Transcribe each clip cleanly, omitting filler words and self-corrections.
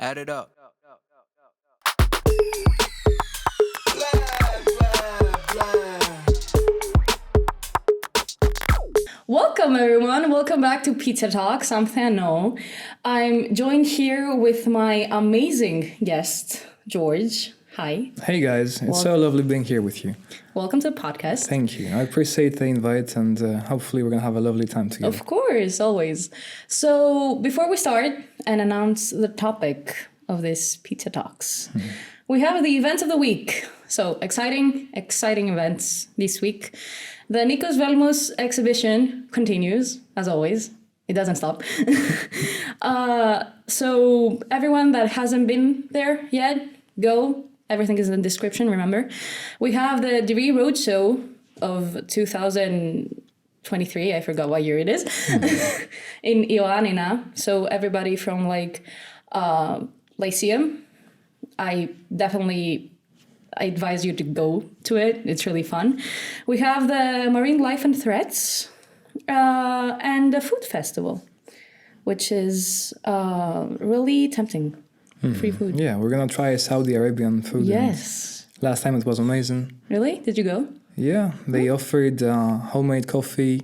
Add it up. Welcome everyone, welcome back to Pizza Talks. I'm Theano. I'm joined here with my amazing guest, George. Hi. Hey guys, it's so lovely being here with you. Welcome to the podcast. Thank you. I appreciate the invite and hopefully we're going to have a lovely time together. Of course, always. So before we start and announce the topic of this Pizza Talks, we have the events of the week. So exciting events this week. The Nikos Velmos exhibition continues, as always. It doesn't stop. So everyone that hasn't been there yet, go. Everything is in the description, remember. We have the Deree Roadshow of 2023. I forgot what year it is. In Ioannina. So everybody from Lyceum, I advise you to go to it. It's really fun. We have the Marine Life and Threats and the Food Festival, which is really tempting. Free food. Yeah, we're going to try Saudi Arabian food. Yes. Last time it was amazing. Really? Did you go? Yeah, they offered homemade coffee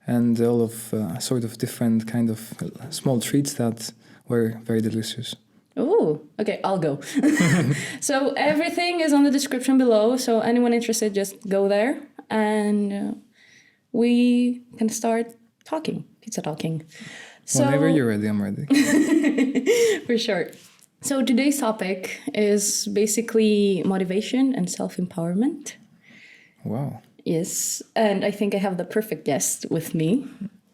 and all of sort of different kind of small treats that were very delicious. Oh, okay, I'll go. So everything is on the description below. So anyone interested, just go there and we can start pizza talking. So, whenever you're ready, I'm ready. For sure. So today's topic is basically motivation and self-empowerment. Wow. Yes, and I think I have the perfect guest with me,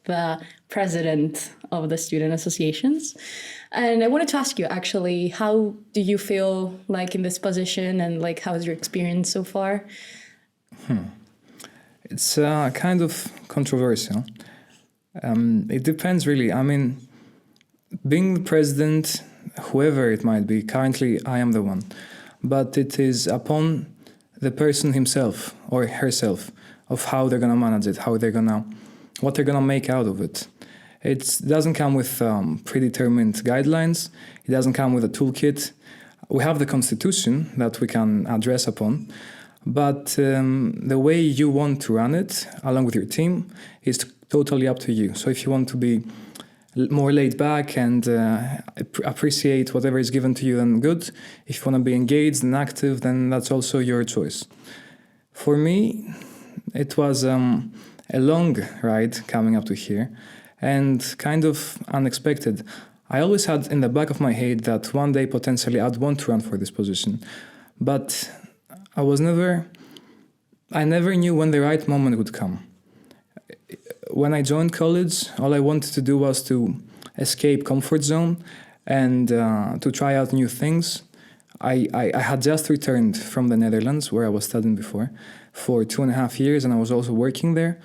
the president of the student associations. And I wanted to ask you, actually, how do you feel like in this position and like how is your experience so far? It's kind of controversial. It depends, really. I mean, being the president, whoever it might be, currently I am the one. But it is upon the person himself or herself of how they're going to manage it, what they're going to make out of it. It doesn't come with predetermined guidelines. It doesn't come with a toolkit. We have the constitution that we can address upon. But the way you want to run it, along with your team, is totally up to you. So if you want to be more laid back and appreciate whatever is given to you, then good. If you want to be engaged and active, then that's also your choice. For me, it was a long ride coming up to here and kind of unexpected. I always had in the back of my head that one day potentially I'd want to run for this position, but I never knew when the right moment would come. When I joined college, all I wanted to do was to escape comfort zone and to try out new things. I had just returned from the Netherlands, where I was studying before, for 2.5 years, and I was also working there.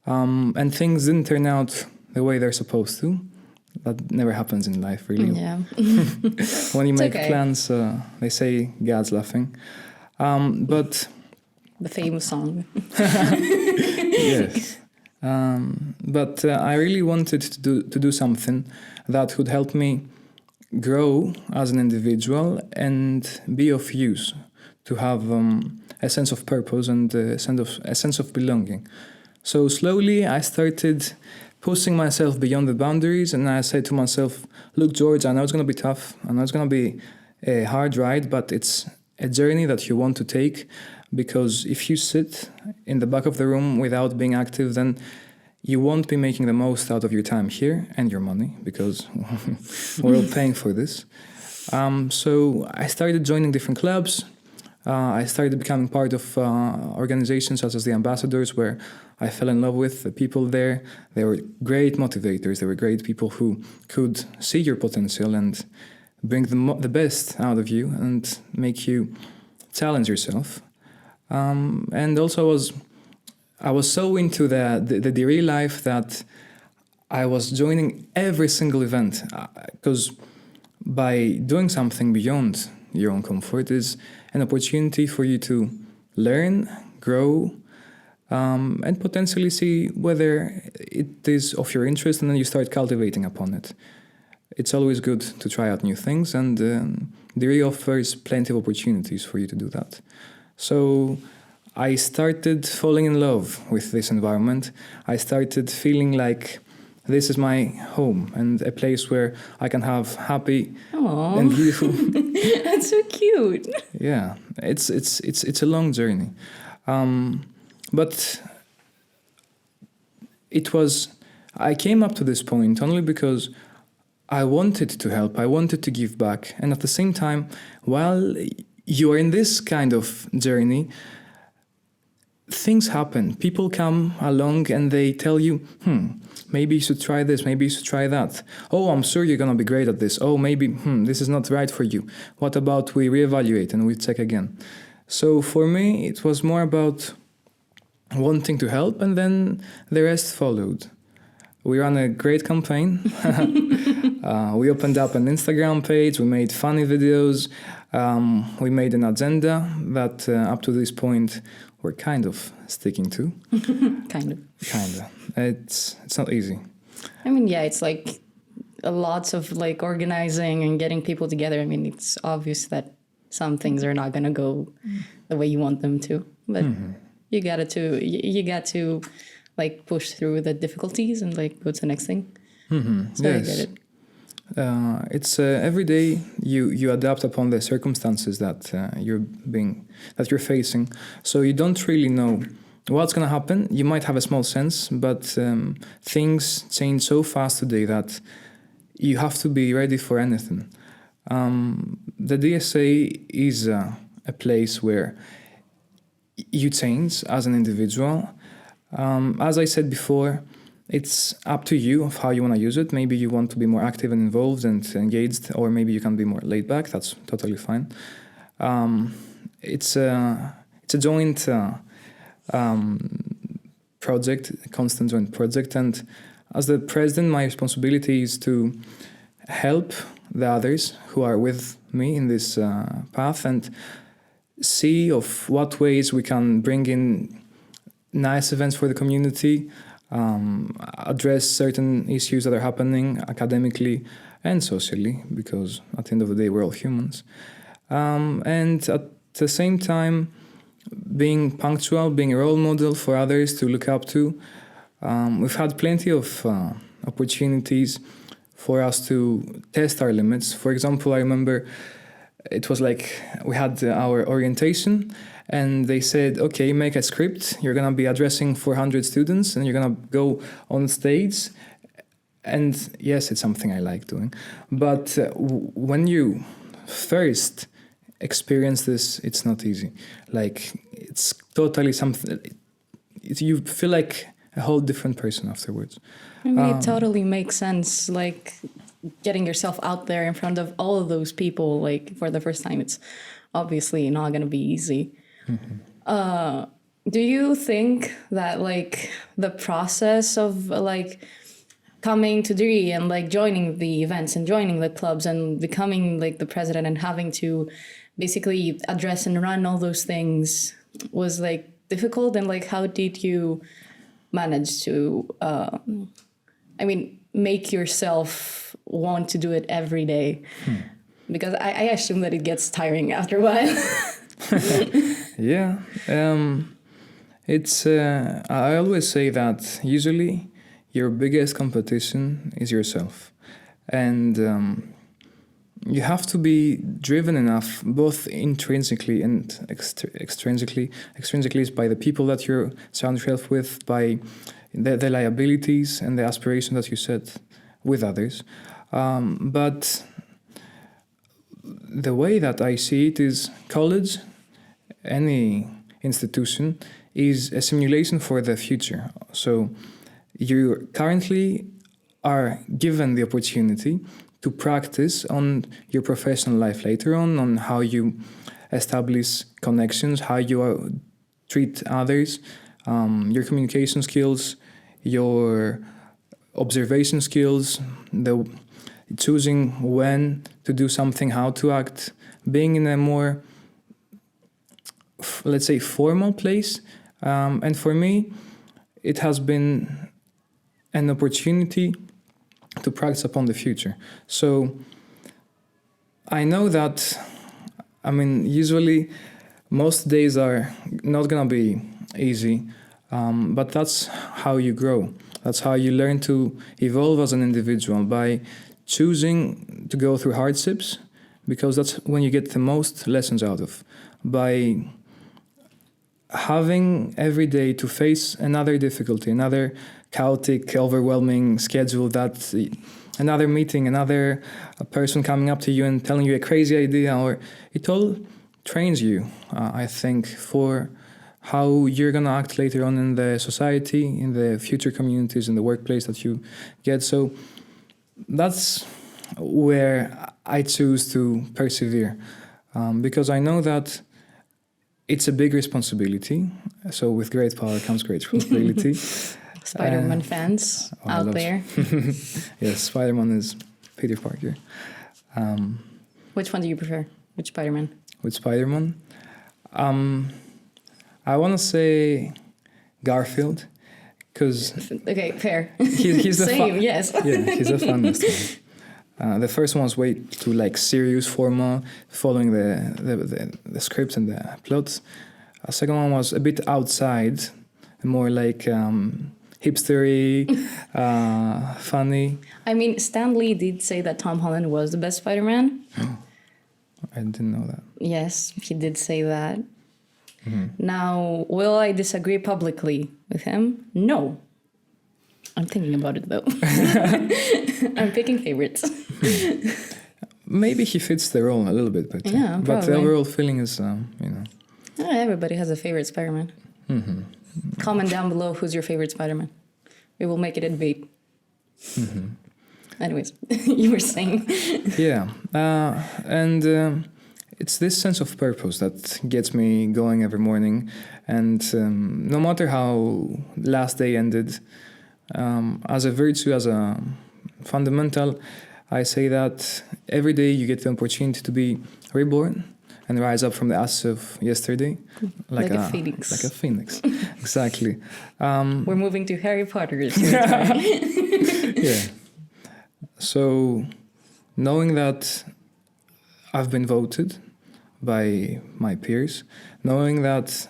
And things didn't turn out the way they're supposed to. That never happens in life, really. Yeah. When you make plans, they say God's laughing. But The famous song. yes. But I really wanted to do something that would help me grow as an individual and be of use, to have a sense of purpose and a sense of belonging. So slowly I started pushing myself beyond the boundaries, and I said to myself, look, George, I know it's going to be tough, I know it's going to be a hard ride, but it's a journey that you want to take. Because if you sit in the back of the room without being active, then you won't be making the most out of your time here and your money, because we're all paying for this. So I started joining different clubs. I started becoming part of organizations such as the Ambassadors, where I fell in love with the people there. They were great motivators. They were great people who could see your potential and bring the best out of you and make you challenge yourself. And also I was so into the Deree life that I was joining every single event, because by doing something beyond your own comfort is an opportunity for you to learn, grow, and potentially see whether it is of your interest, and then you start cultivating upon it. it's always good to try out new things, and Deree offers plenty of opportunities for you to do that. So I started falling in love with this environment. I started feeling like this is my home and a place where I can have happy Aww. and beautiful. That's so cute. Yeah, it's a long journey, but I came up to this point only because I wanted to help, I wanted to give back, and at the same time, while you are in this kind of journey, things happen. People come along and they tell you, maybe you should try this, maybe you should try that. Oh, I'm sure you're gonna be great at this. Oh, maybe, this is not right for you. What about we reevaluate and we check again? So for me, it was more about wanting to help, and then the rest followed. We ran a great campaign. We opened up an Instagram page, we made funny videos, we made an agenda that up to this point we're kind of sticking to. Kind of. It's not easy. I mean, yeah, it's like lots of like organizing and getting people together. I mean, it's obvious that some things are not going to go the way you want them to, but you got to like push through the difficulties and like go to the next thing. So Yes. I get it. It's every day you adapt upon the circumstances that you're facing. So you don't really know what's gonna happen. You might have a small sense, but things change so fast today that you have to be ready for anything. The DSA is a place where you change as an individual. As I said before, it's up to you of how you want to use it. Maybe you want to be more active and involved and engaged, or maybe you can be more laid back. That's totally fine. It's a joint project, a constant joint project. And as the president, my responsibility is to help the others who are with me in this path and see of what ways we can bring in nice events for the community, address certain issues that are happening academically and socially, because at the end of the day, we're all humans. And at the same time, being punctual, being a role model for others to look up to. We've had plenty of opportunities for us to test our limits. For example, I remember it was like we had our orientation, and they said, okay, make a script. You're going to be addressing 400 students and you're going to go on stage. And yes, it's something I like doing. But when you first experience this, it's not easy. Like, it's totally something, you feel like a whole different person afterwards. I mean, it totally makes sense. Like, getting yourself out there in front of all of those people, like, for the first time, it's obviously not going to be easy. Mm-hmm. Do you think that like the process of like coming to Deree and like joining the events and joining the clubs and becoming like the president and having to basically address and run all those things was like difficult? And like, how did you manage to, make yourself want to do it every day? Because I assume that it gets tiring after a while. Yeah, it's. I always say that usually your biggest competition is yourself, and you have to be driven enough, both intrinsically and extrinsically. Extrinsically is by the people that you surround yourself with, by the liabilities and the aspiration that you set with others, but the way that I see it is college, any institution, is a simulation for the future. So you currently are given the opportunity to practice on your professional life later on how you establish connections, how you treat others, your communication skills, your observation skills, the choosing when to do something, how to act, being in a more, let's say, formal place. And for me, it has been an opportunity to practice upon the future. So I know that, usually most days are not gonna be easy, but that's how you grow. That's how you learn to evolve as an individual, by choosing to go through hardships, because that's when you get the most lessons out of. By having every day to face another difficulty, another chaotic, overwhelming schedule, that another meeting, another person coming up to you and telling you a crazy idea, or it all trains you, I think, for how you're going to act later on in the society, in the future communities, in the workplace that you get. So that's where I choose to persevere, because I know that it's a big responsibility. So with great power comes great responsibility. Spider-Man fans out there. Yes, Spider-Man is Peter Parker. Which one do you prefer? Which Spider-Man? With Spider-Man, I want to say Garfield, because okay, fair. He's the same, yes. Yeah, he's the funniest one. The first one was way too serious, formal, following the script and the plots. The second one was a bit outside, more like hipstery, funny. Stan Lee did say that Tom Holland was the best Spider-Man. I didn't know that. Yes, he did say that. Mm-hmm. Now, will I disagree publicly with him? No. I'm thinking about it, though. I'm picking favorites. Maybe he fits the role a little bit better. Yeah, but probably. the overall feeling is, Everybody has a favorite Spider-Man. Mm-hmm. Comment down below who's your favorite Spider-Man. We will make it a debate. Mm-hmm. Anyways, you were saying. Yeah, and it's this sense of purpose that gets me going every morning. And no matter how last day ended, as a virtue, as a fundamental, I say that every day you get the opportunity to be reborn and rise up from the ashes of yesterday. Like a phoenix. Like a phoenix, exactly. We're moving to Harry Potter's. Yeah. So, knowing that I've been voted by my peers, knowing that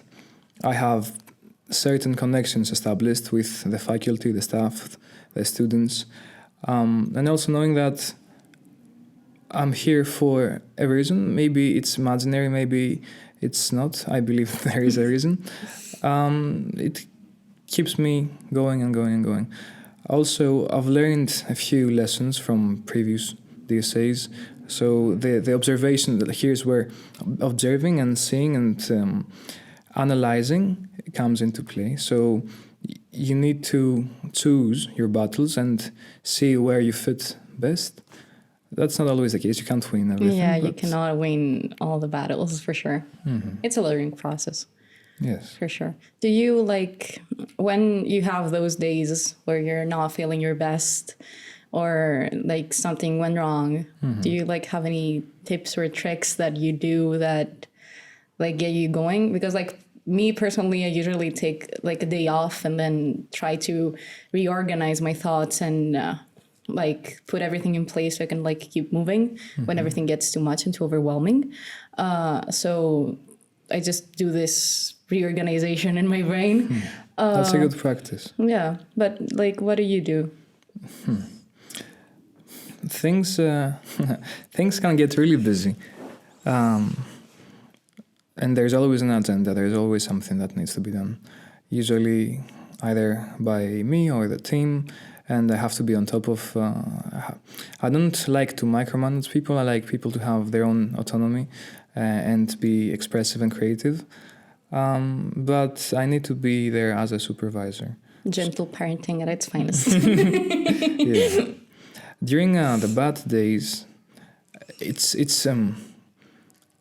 I have certain connections established with the faculty, the staff, the students, and also knowing that I'm here for a reason. Maybe it's imaginary, maybe it's not. I believe there is a reason. It keeps me going and going and going. Also, I've learned a few lessons from previous DSAs. So the observation, that here's where observing and seeing and analyzing comes into play. So you need to choose your battles and see where you fit best. That's not always the case. You can't win everything. Yeah, you cannot win all the battles, for sure. Mm-hmm. It's a learning process. Yes. For sure. Do you, when you have those days where you're not feeling your best or, something went wrong, do you, have any tips or tricks that you do that, get you going? Because, me personally, I usually take, a day off and then try to reorganize my thoughts and, put everything in place so I can, keep moving when everything gets too much and too overwhelming. So I just do this reorganization in my brain. That's a good practice. Yeah, but what do you do? Things can get really busy, and there's always an agenda. There's always something that needs to be done, usually either by me or the team, and I have to be on top of. I don't like to micromanage people. I like people to have their own autonomy and be expressive and creative. But I need to be there as a supervisor. Gentle parenting at its finest. Yeah. During the bad days, it's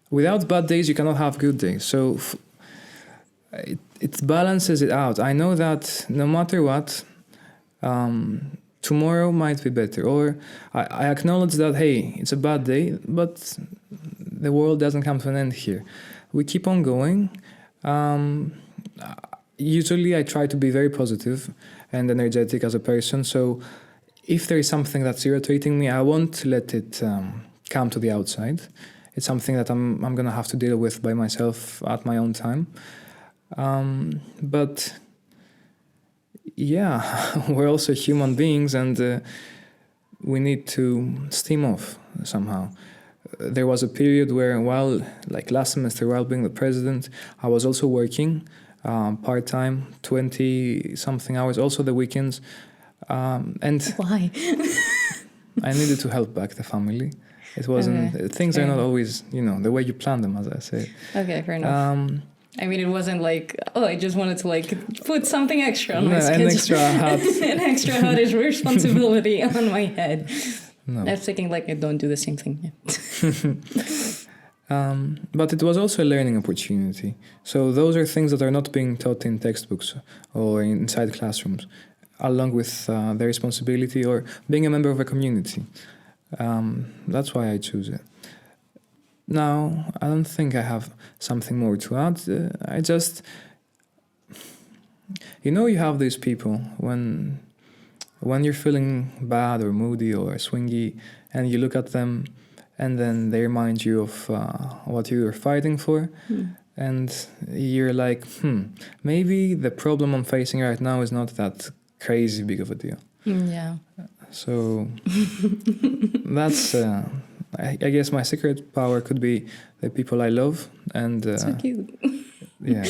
without bad days you cannot have good days. So it balances it out. I know that no matter what, tomorrow might be better. Or I acknowledge that, hey, it's a bad day, but the world doesn't come to an end here. We keep on going. Usually I try to be very positive and energetic as a person, so if there is something that's irritating me, I won't let it come to the outside. It's something that I'm gonna have to deal with by myself at my own time. But yeah, we're also human beings, and we need to steam off somehow. There was a period where, like last semester, while being the president, I was also working part-time, 20-something hours, also the weekends. And Why? I needed to help back the family. It wasn't, things are not always, the way you plan them, as I say. Okay, fair enough. I mean, it wasn't like, I just wanted to like put something extra on my schedule. An extra hat. An extra hat is responsibility on my head. No. I was thinking like I don't do the same thing. But it was also a learning opportunity. So those are things that are not being taught in textbooks or inside classrooms, along with the responsibility or being a member of a community. That's why I choose it. Now, I don't think I have something more to add. I just... you have these people when you're feeling bad or moody or swingy, and you look at them, and then they remind you of what you were fighting for. And you're like, maybe the problem I'm facing right now is not that crazy big of a deal. Yeah. So that's, I guess my secret power could be the people I love. And so cute. Yeah.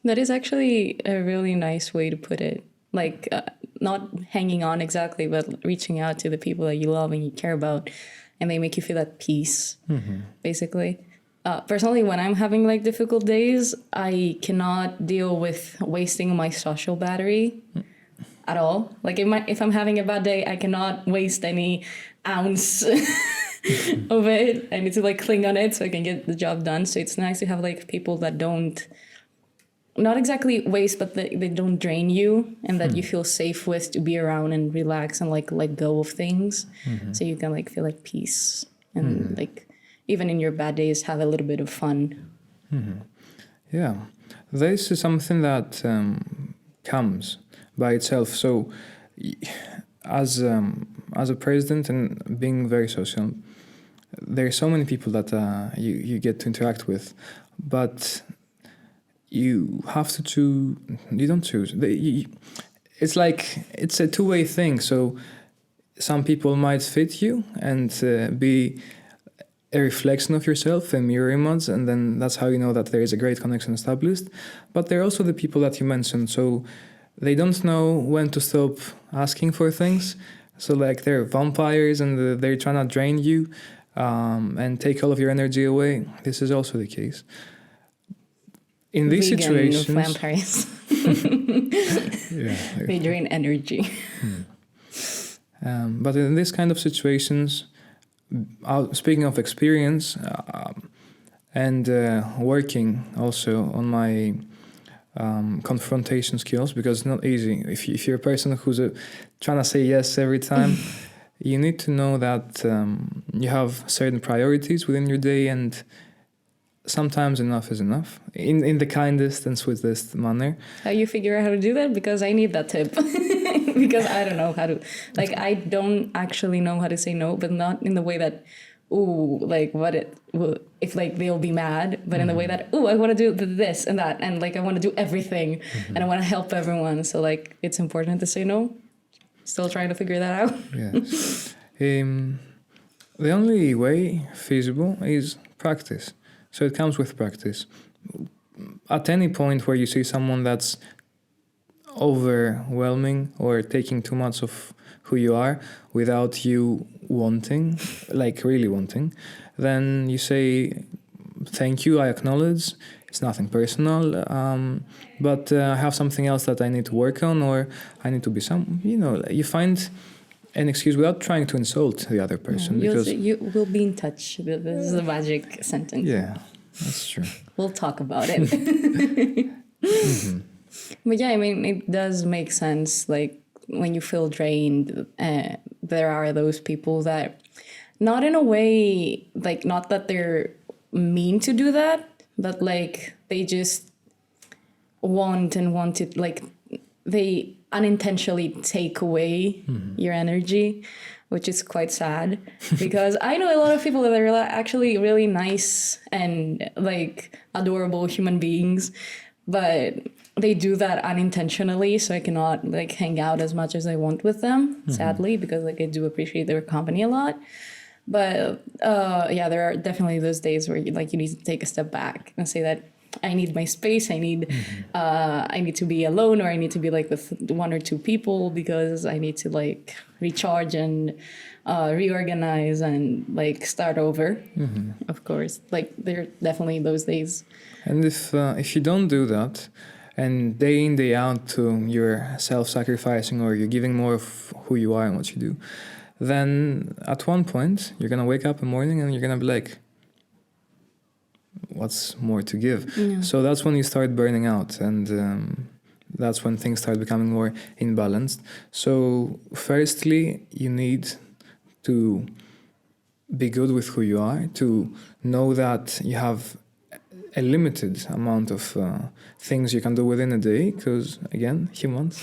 That is actually a really nice way to put it. Like, not hanging on exactly, but reaching out to the people that you love and you care about, and they make you feel at peace, basically. Personally, when I'm having like difficult days, I cannot deal with wasting my social battery at all. Like if I'm having a bad day, I cannot waste any ounce of it. I need to like cling on it so I can get the job done. So it's nice to have like people that don't, not exactly waste, but they don't drain you, and that you feel safe with to be around and relax and like let go of things. So you can like feel at peace and like even in your bad days have a little bit of fun. Yeah, this is something that comes by itself. So as a president and being very social, there are so many people that you get to interact with, but you have to choose. You don't choose. It's like it's a two-way thing. So some people might fit you and be a reflection of yourself, a mirror image, and then that's how you know that there is a great connection established. But there are also the people that you mentioned. So they don't know when to stop asking for things. So like they're vampires and they're trying to drain you and take all of your energy away. This is also the case. In these situations, vampires. They drain energy. But in this kind of situations, speaking of experience and working also on my confrontation skills, because it's not easy. If you're a person who's trying to say yes every time, you need to know that you have certain priorities within your day, and sometimes enough is enough, in the kindest and sweetest manner. How you figure out how to do that? Because I need that tip. Because I don't know how to, like, I don't actually know how to say no, but not in the way that, if like they'll be mad, but in the way that, I want to do this and that, and like I want to do everything, and I want to help everyone. So like it's important to say no. Still trying to figure that out. Yes. The only way feasible is practice. So it comes with practice. At any point where you see someone that's overwhelming or taking too much of who you are without you wanting, like really wanting, then you say, thank you, I acknowledge, it's nothing personal, but I have something else that I need to work on, or I need to be you find an excuse without trying to insult the other person. You will be in touch. This is a magic sentence. Yeah, that's true. We'll talk about it. But yeah, I mean, it does make sense. Like when you feel drained, there are those people that, not in a way, like not that they're mean to do that, but like they just want it, like they unintentionally take away your energy, which is quite sad because I know a lot of people that are actually really nice and like adorable human beings, but they do that unintentionally. So I cannot like hang out as much as I want with them, sadly, because like I do appreciate their company a lot. But yeah, there are definitely those days where you need to take a step back and say that I need my space. I need to be alone, or I need to be like with one or two people because I need to like recharge and reorganize and like start over. Of course, like there are definitely those days. And if you don't do that, and day in day out you're self-sacrificing, or you're giving more of who you are and what you do, then at one point you're gonna wake up in the morning and you're gonna be like, what's more to give? So that's when you start burning out, and that's when things start becoming more imbalanced. So firstly, you need to be good with who you are, to know that you have a limited amount of things you can do within a day, because again, humans,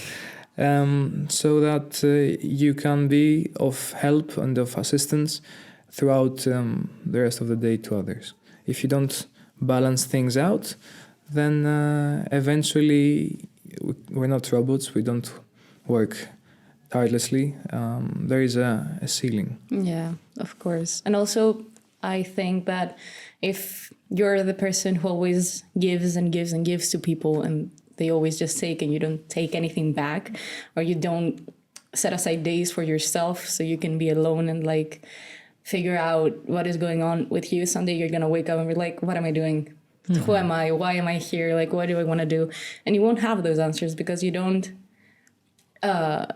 so that you can be of help and of assistance throughout the rest of the day to others. If you don't balance things out, then eventually we're not robots. We don't work tirelessly. There is a ceiling. Yeah, of course. And also, I think that if you're the person who always gives and gives and gives to people, and they always just take and you don't take anything back, or you don't set aside days for yourself so you can be alone and like figure out what is going on with you, someday you're gonna wake up and be like, what am I doing? Who am I? Why am I here? Like, what do I want to do? And you won't have those answers because you don't,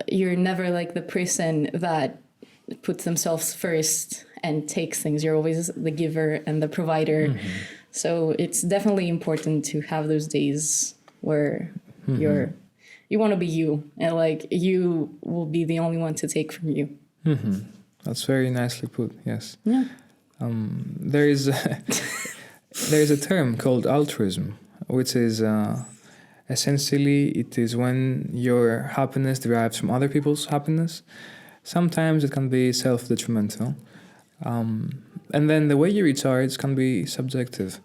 you're never like the person that puts themselves first and takes things. You're always the giver and the provider. So it's definitely important to have those days where you want to be you, and like you will be the only one to take from you. That's very nicely put. Yes. Yeah. There is a term called altruism, which is essentially it is when your happiness derives from other people's happiness. Sometimes it can be self-detrimental, and then the way you recharge can be subjective.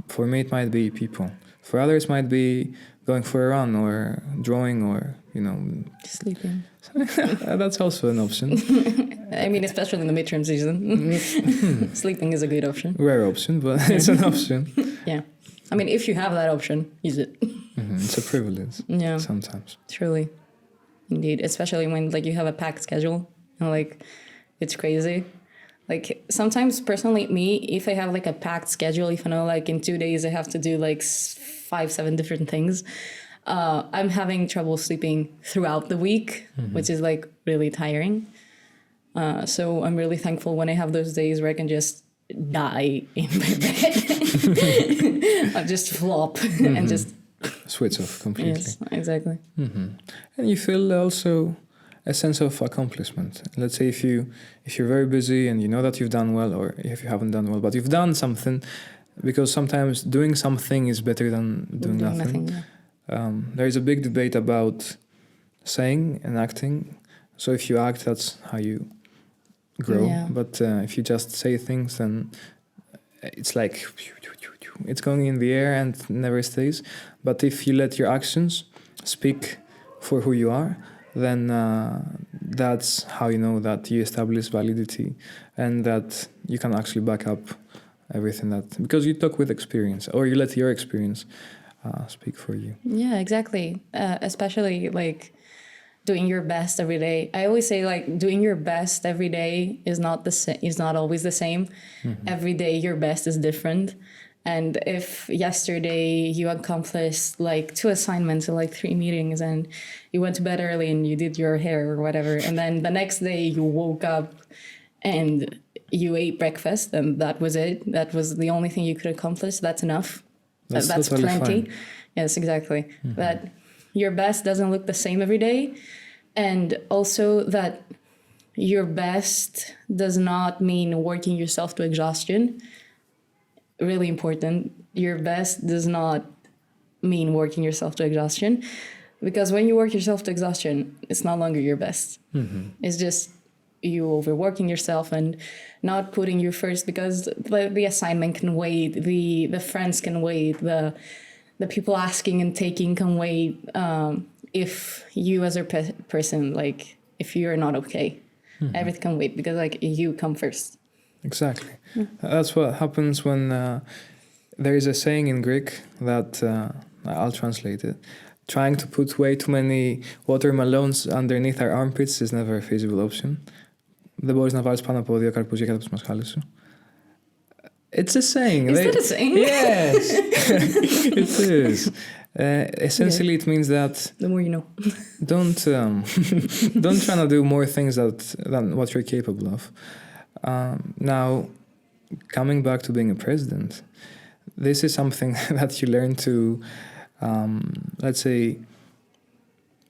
For me, it might be people. For others, it might be going for a run or drawing or Sleeping. That's also an option. I mean, especially in the midterm season, sleeping is a good option. Rare option, but it's an option. Yeah. I mean, if you have that option, use it. It's a privilege. Yeah. Sometimes. Truly. Indeed. Especially when like you have a packed schedule and like it's crazy. Like sometimes personally me, if I have like a packed schedule, if I know like in 2 days I have to do like 5-7 different things, I'm having trouble sleeping throughout the week, which is like really tiring. So I'm really thankful when I have those days where I can just die in my bed. I just flop and just switch off completely. Yes, exactly. And you feel also a sense of accomplishment. Let's say if you're very busy and you know that you've done well, or if you haven't done well, but you've done something, because sometimes doing something is better than doing nothing. Yeah. There is a big debate about saying and acting. So if you act, that's how you grow. Yeah. But if you just say things, then it's like it's going in the air and never stays. But if you let your actions speak for who you are, then that's how you know that you establish validity and that you can actually back up everything that, because you talk with experience, or you let your experience speak for you. Yeah, exactly. Especially like doing your best every day. I always say like doing your best every day is not always the same. Every day your best is different. And if yesterday you accomplished like 2 assignments and like 3 meetings and you went to bed early and you did your hair or whatever, and then the next day you woke up and you ate breakfast and that was it. That was the only thing you could accomplish. That's enough. That's totally plenty. Fine. Yes, exactly. That your best doesn't look the same every day. And also that your best does not mean working yourself to exhaustion. Really important. Your best does not mean working yourself to exhaustion. Because when you work yourself to exhaustion, it's no longer your best. It's just you overworking yourself and not putting you first, because the assignment can wait, the friends can wait, the people asking and taking can wait. If you as a person, like, if you're not okay, everything can wait, because like you come first. Exactly. That's what happens when there is a saying in Greek that I'll translate it. Trying to put way too many watermelons underneath our armpits is never a feasible option. Δεν μπορείς να βάλεις πάνω από 2 καρπούζια κάτω από τις μασχάλες σου. It's a saying. Is that a saying? Yes, it is. Essentially, it means that The more you know. don't try to do more things than what you're capable of. Now, coming back to being a president, this is something that you learn to, let's say,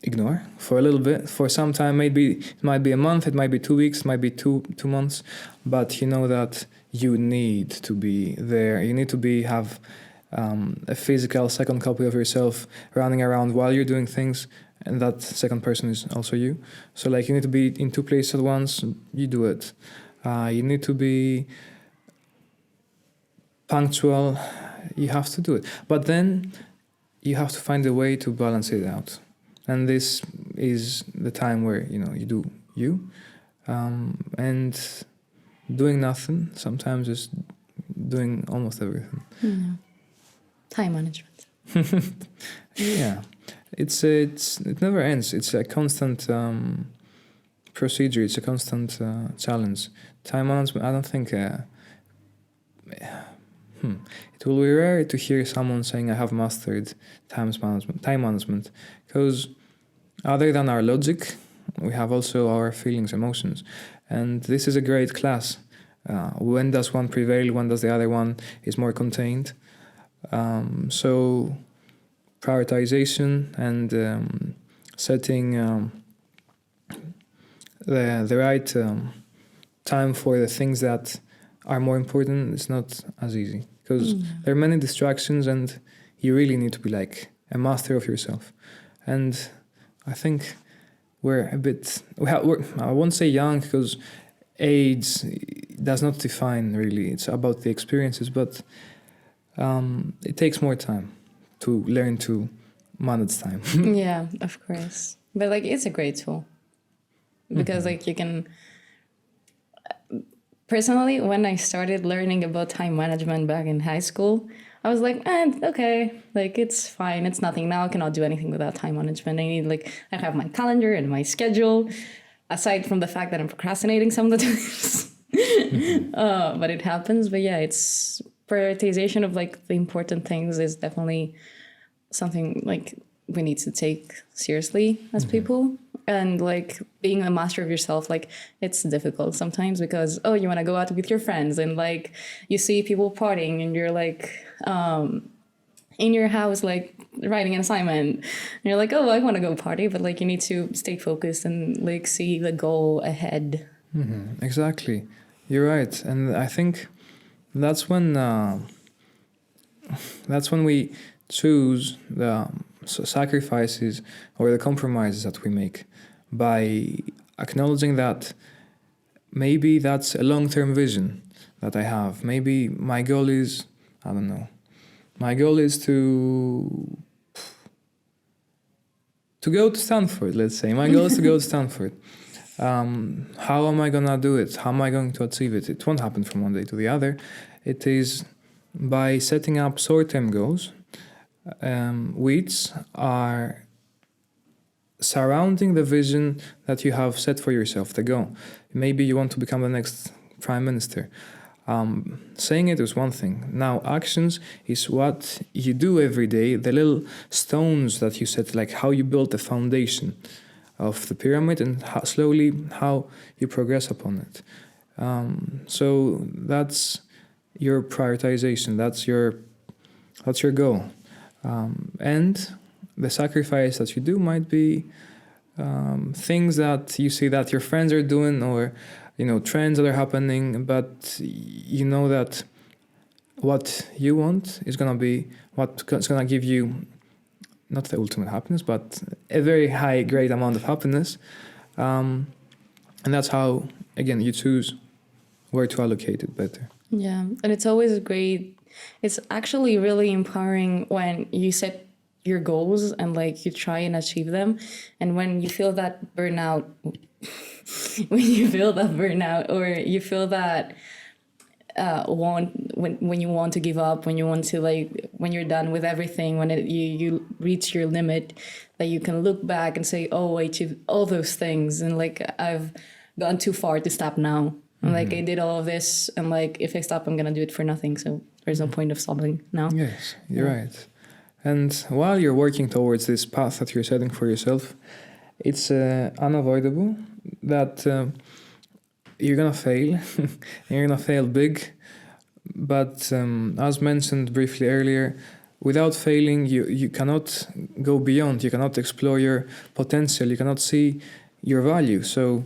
ignore for a little bit, for some time. Maybe it might be a month, it might be 2 weeks, it might be two months, but you know that you need to be there. You need to have a physical second copy of yourself running around while you're doing things, and that second person is also you. So like, you need to be in 2 places at once, you do it. You need to be punctual, you have to do it. But then you have to find a way to balance it out. And this is the time where, you do you. And doing nothing sometimes is doing almost everything. Yeah. Time management. Yeah. It never ends. It's a constant procedure. It's a constant challenge. Time management, I don't think... It will be rare to hear someone saying, I have mastered time management, because other than our logic, we have also our feelings, emotions. And this is a great class. When does one prevail? When does the other one is more contained? So prioritization and setting the right time for the things that are more important is not as easy, because there are many distractions and you really need to be like a master of yourself. And I think we're a bit, I won't say young, because age does not define really, it's about the experiences, but it takes more time to learn to manage time. Yeah, of course. But like, it's a great tool, because like you can... Personally, when I started learning about time management back in high school, I was like, okay, like, it's fine, it's nothing. Now I cannot do anything without time management. I have my calendar and my schedule, aside from the fact that I'm procrastinating some of the times. But it happens. But yeah, it's prioritization of like the important things is definitely something like we need to take seriously as people. And like being a master of yourself, like, it's difficult sometimes, because you want to go out with your friends and like you see people partying and you're like in your house like writing an assignment and you're like, I want to go party, but like you need to stay focused and like see the goal ahead. Exactly, you're right. And I think that's when we choose the sacrifices or the compromises that we make, by acknowledging that maybe that's a long-term vision that I have. Maybe my goal is, I don't know, my goal is to go to Stanford, let's say. My goal is to go to Stanford. How am I gonna do it? How am I going to achieve it? It won't happen from one day to the other. It is by setting up short-term goals, which are surrounding the vision that you have set for yourself, the goal. Maybe you want to become the next prime minister. Saying it is one thing. Now, actions is what you do every day, the little stones that you set, like how you build the foundation of the pyramid and slowly how you progress upon it. So that's your prioritization, that's your goal. And the sacrifice that you do might be things that you see that your friends are doing, or trends that are happening, but you know that what you want is gonna be what's gonna give you not the ultimate happiness, but a very high, great amount of happiness. And that's how, again, you choose where to allocate it better. Yeah, and it's always great. It's actually really empowering when you set your goals and like you try and achieve them, and when you feel that burnout, or you feel that when you want to give up, when you want to when you're done with everything, when you reach your limit, that you can look back and say, oh, I achieved all those things, and like I've gone too far to stop now. And like I did all of this, and like if I stop, I'm gonna do it for nothing. So there's no point of stopping now. Yes, you're right. And while you're working towards this path that you're setting for yourself, it's unavoidable that you're gonna fail. You're gonna fail big. But as mentioned briefly earlier, without failing, you cannot go beyond. You cannot explore your potential. You cannot see your value. So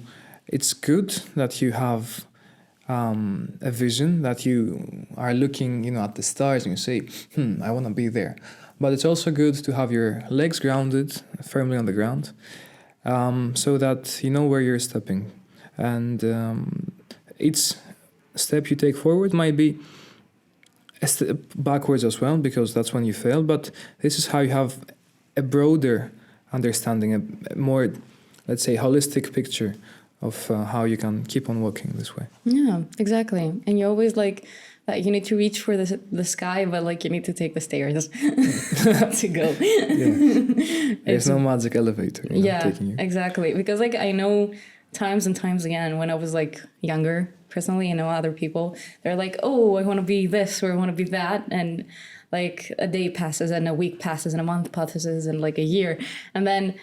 it's good that you have a vision, that you are looking, at the stars and you say, I want to be there. But it's also good to have your legs grounded firmly on the ground, so that you know where you're stepping. And each step you take forward might be a step backwards as well, because that's when you fail. But this is how you have a broader understanding, a more, let's say, holistic picture of how you can keep on walking this way. Yeah, exactly. And you always that you need to reach for the sky, but like you need to take the stairs to go. Yeah. There's no magic elevator taking you. Exactly. Because like I know times and times again when I was like younger, personally, I know other people, they're like, oh, I want to be this or I want to be that. And like a day passes and a week passes and a month passes and like a year. And then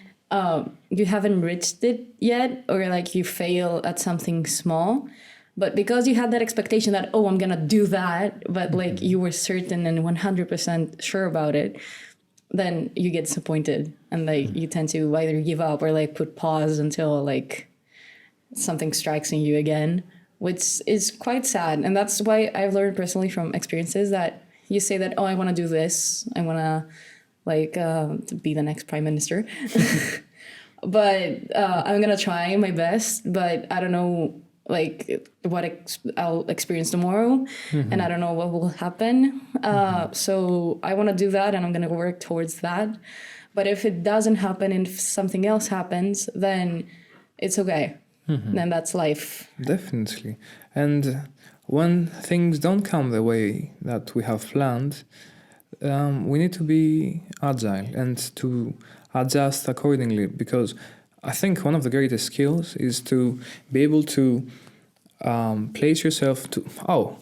you haven't reached it yet, or like you fail at something small. But because you had that expectation that, oh, I'm going to do that, but like you were certain and 100% sure about it, then you get disappointed and like you tend to either give up or like put pause until like something strikes in you again, which is quite sad. And that's why I've learned personally from experiences that you say that, oh, I want to do this. I want to be the next prime minister. But I'm going to try my best, but I don't know like what I'll experience tomorrow, and I don't know what will happen. So I want to do that, and I'm going to work towards that. But if it doesn't happen and if something else happens, then it's okay. Then that's life. Definitely. And when things don't come the way that we have planned, we need to be agile and to adjust accordingly, because I think one of the greatest skills is to be able to place yourself to... Oh,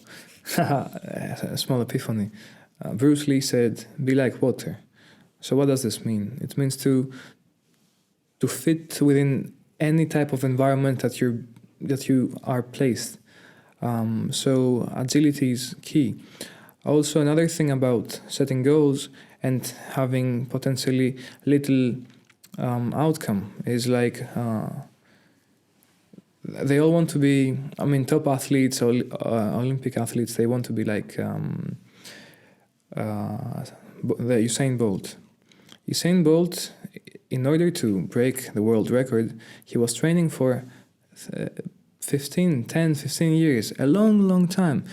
a small epiphany. Bruce Lee said, be like water. So what does this mean? It means to fit within any type of environment that you are placed. So agility is key. Also, another thing about setting goals and having potentially little outcome is like they all want to be, top athletes or Olympic athletes, they want to be like the Usain Bolt. Usain Bolt, in order to break the world record, he was training for 15 years, a long time.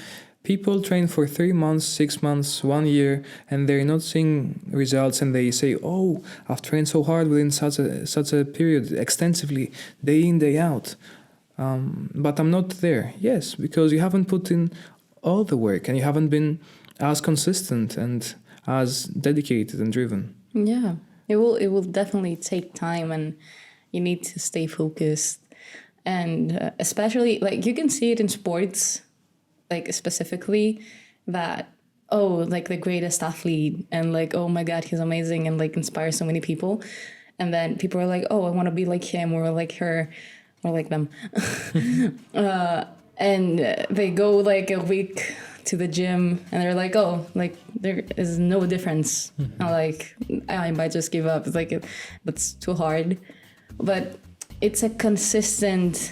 People train for 3 months, 6 months, 1 year, and they're not seeing results, and they say, oh, I've trained so hard within such a period, extensively, day in, day out. But I'm not there. Yes, because you haven't put in all the work, and you haven't been as consistent and as dedicated and driven. Yeah, it will definitely take time, and you need to stay focused. And especially, like, you can see it in sports, like, specifically, that, oh, like, the greatest athlete, and, like, oh, my God, he's amazing, and, like, inspires so many people. And then people are like, oh, I want to be like him, or like her, or like them. And they go, like, a week to the gym, and they're like, oh, like, there is no difference. I'm like, I might just give up. It's like, that's too hard. But it's a consistent...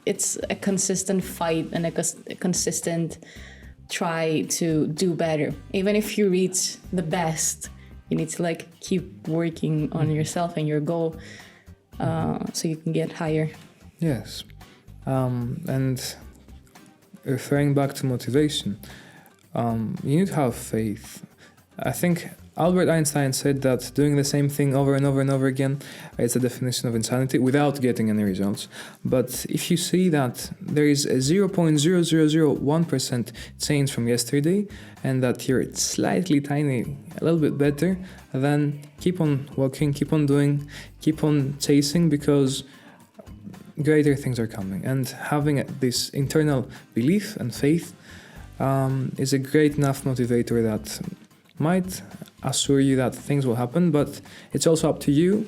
it's a consistent fight and a consistent try to do better. Even if you reach the best, You need to like keep working on yourself and your goal so you can get higher. Yes. And referring back to motivation, you need to have faith. I think Albert Einstein said that doing the same thing over and over and over again is the definition of insanity without getting any results. But if you see that there is a 0.0001% change from yesterday and that you're slightly tiny, a little bit better, then keep on walking, keep on doing, keep on chasing, because greater things are coming. And having this internal belief and faith is a great enough motivator that might assure you that things will happen, but it's also up to you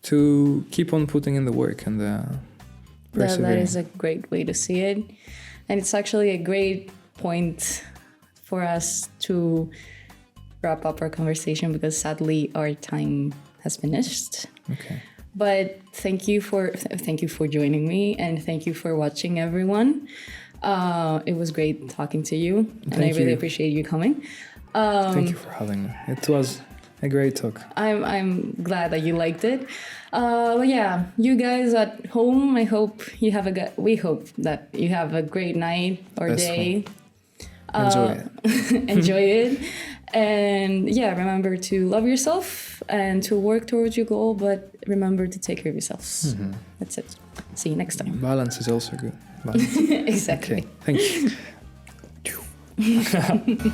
to keep on putting in the work and persevering. That is a great way to see it. And it's actually a great point for us to wrap up our conversation, because sadly our time has finished. Okay. But thank you for joining me, and thank you for watching, everyone. It was great talking to you, and I really appreciate you coming. Thank you for having me. It was a great talk. I'm glad that you liked it. But yeah, you guys at home, we hope that you have a great night or day. Enjoy it. Enjoy it. And yeah, remember to love yourself and to work towards your goal, but remember to take care of yourselves. Mm-hmm. That's it. See you next time. Balance is also good. Exactly. Okay, thank you.